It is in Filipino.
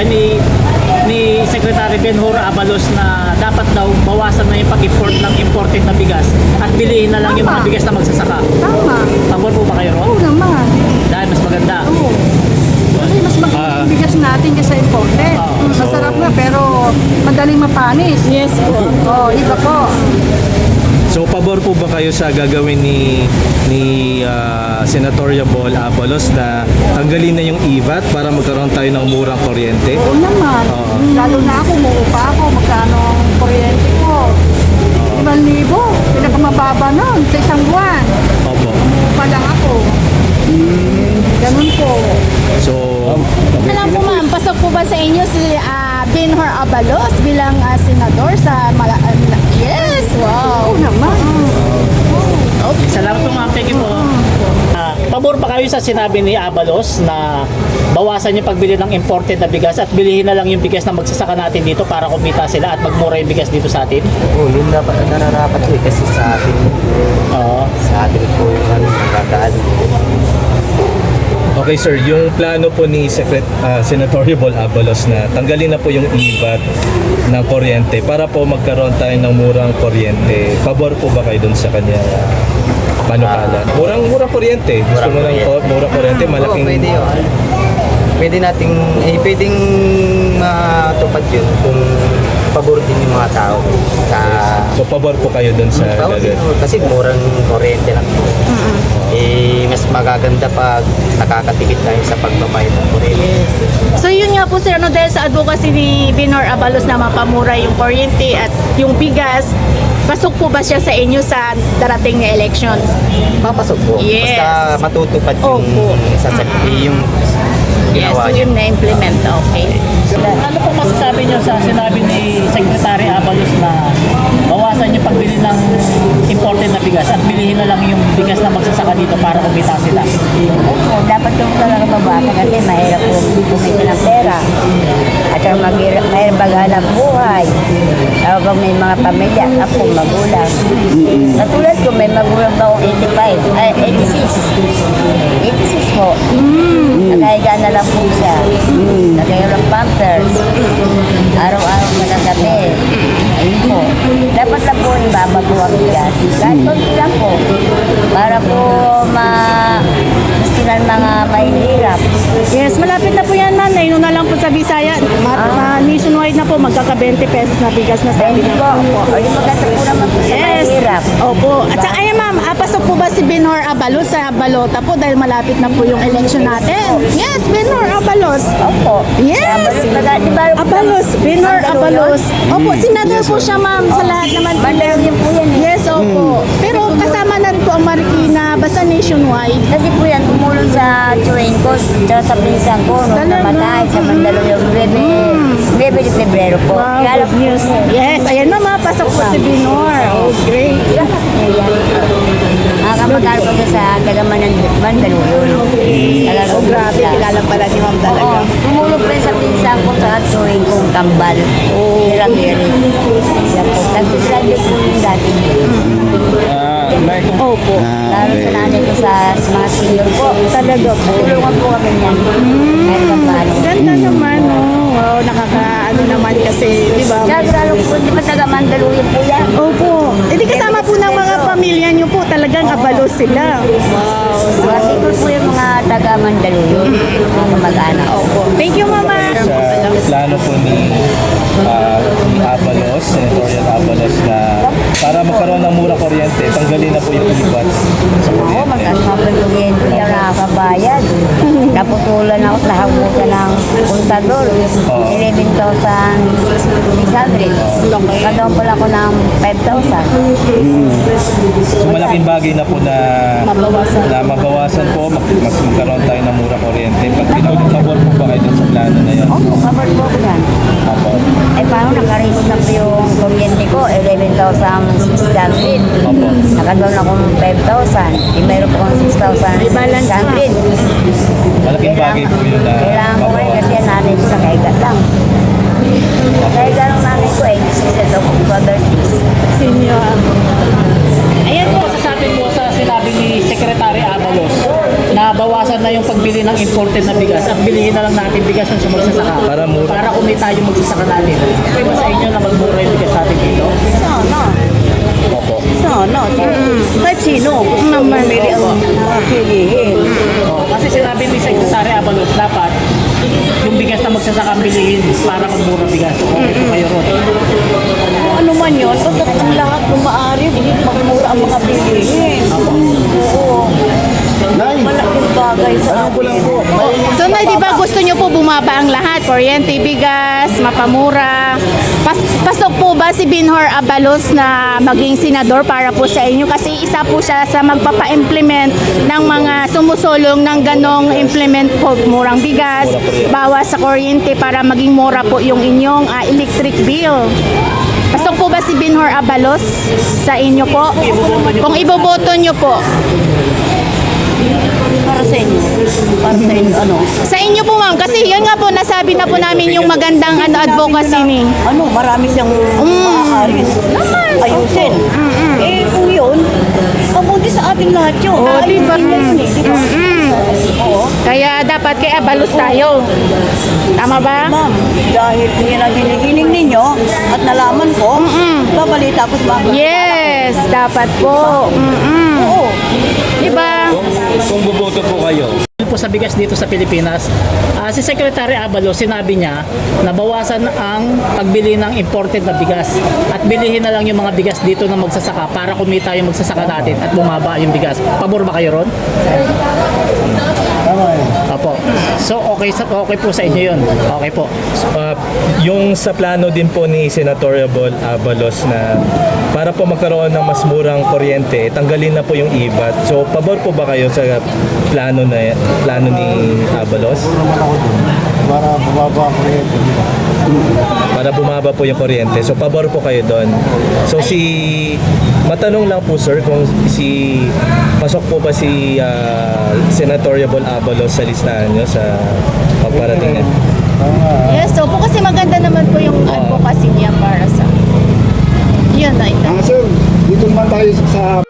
ni Secretary Benhur Abalos na dapat daw bawasan na yung pag-import ng imported na bigas at bilihin na lang yung mga bigas na magsasaka. Tama. Pabor po ba kayo ron? Oo naman. Dahil mas maganda. Oo. Kasi mas maganda yung bigas natin kaysa imported. Masarap na pero madaling mapanis. Yes po. Oo, iba po. So pabor po ba kayo sa gagawin ni Senatorial Bol Abalos na tanggalin na yung IVAT para magkaroon tayo ng murang kuryente? Oo naman. Lalo na ako, muupa ako. Magkano ang kuryente ko? 5,000. Pinakamababa nun sa isang buwan. Opo. Umuupa lang ako. Ganun po. So, Alam po ma'am, pasok po ba sa inyo si Benhur Abalos bilang senador sa Yes! Wow! Oo naman. Salamat po ma'am, thank you po. Pabor pa kayo sa sinabi ni Abalos na bawasan yung pagbili ng imported na bigas at bilihin na lang yung bigas na magsasaka natin dito para kumita sila at magmura yung bigas dito sa atin? Oo, yun dapat nararapat ko kasi sa atin. Oo. Sa atin po yung nagkadaan. okay sir, yung plano po ni Senatorial Bol Abalos na tanggalin na po yung IVAT ng kuryente para po magkaroon tayo ng murang kuryente. Pabor po ba kayo dun sa kanya panukala? Murang kuryente. Gusto mo ng murang kuryente, malaking... Oo, pwede yun. Pwedeng matupad yun kung pabor din yung mga tao. So pabor po kayo dun sa gagawin? Kasi murang kuryente lang. Mas magaganda pag nakakatipid tayo sa pagbabayad ng kuryente. So yun nga po sir, dahil sa advocacy ni Benhur Abalos na mapamura yung kuryente at yung bigas, pasok po ba siya sa inyo sa darating na election? Papasok po. Yes. Basta matutupad yung Opo. yung Yes, ginawa so niya. yun na-implement. Okay. Ano po masasabi nyo sa sinabi ni Secretary Abalos na bawasan yung pagbili ng imported na bigas at bilihin na lang yung bigas na magsasaka dito para kumita sila? Dapat yung talaga mabasa kasi mahirap po kumita ng pera. At saka mahirap maghanap buhay. Kapag may mga pamilya, ako magulang. Katulad ko, may magulang pa akong 86. 86 po. Nakahiga na lang po siya. Nakahiga ng pampers. Araw-araw na lang gabi. Ayun po. Dapat lang po yung babago ang bigas. Kahit konti lang po. Para po maskinan mga mahihirap. Yes, malapit na po yan ma'am. Naino na lang po sa Bisaya. Nationwide na po, magkaka-20 pesos na bigas na sabi Ayun na po. Ayun maganda po naman po sa Yes. mahihirap. Opo. At saka ayan ma'am, pasok po ba si Benhur Abalos sa balota po dahil malapit na po yung election natin? Yes, Benhur Abalos. Opo. Yes. Diba, Abalos, Benhur Abalos. Opo, senador po siya ma'am sa lahat naman po. Mandaluyong po yan eh. Yes, opo. Pero kasama na rin po ang Marikina, basta nationwide. Kasi po yan, tumulong sa chewing ko, tsaka sa pinsan ko, nung Talaga? namatay sa Mandaluyong, 9 de Febrero po. Wow, Kaya good news. Yes, ayan ma'am, pasok po si Benhur. Oh, great. Nakakamagkano po siya sa Tagamanan Mandaluyong. Talaga Oh, grabe, kilala pala ni ma'am talaga. Oo, tumulong po yan sa pinsan ko sa chewing kong kambal. Si Ramirez. Yan po. Nagsisilad din po yung dati. Opo. Lalo sa nanay ko sa mga senior po. Talaga po. Tulungan po kami niyan. Kahit pa paano. Ganda naman, oh. Wow, nakakaano naman kasi, di ba? Kaya lalo po, di ba taga Mandaluyong po yan? Opo. E di kasama po ng mga pamilya niyo po, talagang Abalos sila. Wow. So, Mga siguro po yung mga taga Mandaluyong, mga kamag-anak. opo. Thank you, mama. Sa plano po ni Abalos, Senatorial Abalos na para magkaroon ng mura kuryente, tanggalin na po yung IVAT sa Oo, kuryente. magkasama yung kuryente niya nakakabayad. Naputulan ako sa habutan ng kontador. 11,600. Kadaon pala ako ng 5,000. So malaking bagay na po na mabawasan po, mas magkaroon tayo ng mura kuryente. Pag pinag-pabor po ba kayo dun sa plano na yun? Oo, covered po ko yan. Opo. Eh, paano nakarecord na po yung kuryente ko? 11,600. Opo. Nakagawa na akong 5,000. Eh, mayroon po akong 6,600. Malaking bagay po yun na Kailangan ko ngayon kasi ang nanay ko nakahiga lang. Nakahiga lang nanay ko eh. Kasi ito ko cover 6. Senior. Ayan Masasabi mo sa sinabi ni Secretary Abalos na bawasan na yung pagbili ng imported na bigas at bilihin na lang natin bigas yung sa magsasaka para kumita yung magsasaka natin. Pwede sa inyo na magmura yung bigas natin dito? Sana. Opo. Sana. Kahit sino. Gusto Naman. mamili ang mga pilihin. Kasi sinabi ni Secretary Abalos dapat yung bigas na magsasaka ang bilihin para magmura bigas. Okay po kayo ron. Kung ano man yun, basta ang lahat ng maaari, magmura ang mga bilihin. Oo. Malaking bagay sa atin. So na, di ba gusto nyo po bumaba ang lahat? Kuryente, bigas, mapamura. Pasok po ba si Binhor Abalos na maging senador para po sa inyo? Kasi isa po siya sa magpapa-implement ng mga sumusulong ng ganong implement po, murang bigas, bawas sa kuryente para maging mura po yung inyong electric bill. Pasok po ba si Binhor Abalos sa inyo po? Kung iboboto nyo po. Para sa inyo. Para sa inyo, ano? Sa inyo po ma'am, kasi yun nga po, nasabi na po namin yung magandang advocacy ni. Ano, marami siyang maaaring ayusin. Eh, kung yun, mabuti sa ating lahat yun. Ayusin na yun eh, di ba? Oo. Kaya dapat kay Abalos tayo. Tama ba? Ma'am, dahil yun ang hinihiling ninyo at nalaman ko, babalita ko sa mga. Yes, dapat po. Oo. Diba? Kung boboto po kayo, Po sa bigas dito sa Pilipinas, si Secretary Abalos sinabi niya na bawasan ang pagbili ng imported na bigas at bilihin na lang yung mga bigas dito na magsasaka para kumita yung magsasaka natin at bumaba yung bigas. Pabor ba kayo ron? Opo. So okay po sa inyo yun. Okay po. yung sa plano din po ni Senatoriable Abalos na para po magkaroon ng mas murang kuryente, tanggalin na po yung IVAT. So, pabor po ba kayo sa plano ni Abalos? Para bumaba ang kuryente. Para bumaba po yung kuryente. So, pabor po kayo doon. So, matanong lang po sir, kung pasok po ba si Senatoriable Abalos sa listahan nyo sa pagparating na? Yes, so po kasi maganda naman po yung advocacy niya para sa. Yun na ito. Sir, dito naman tayo sa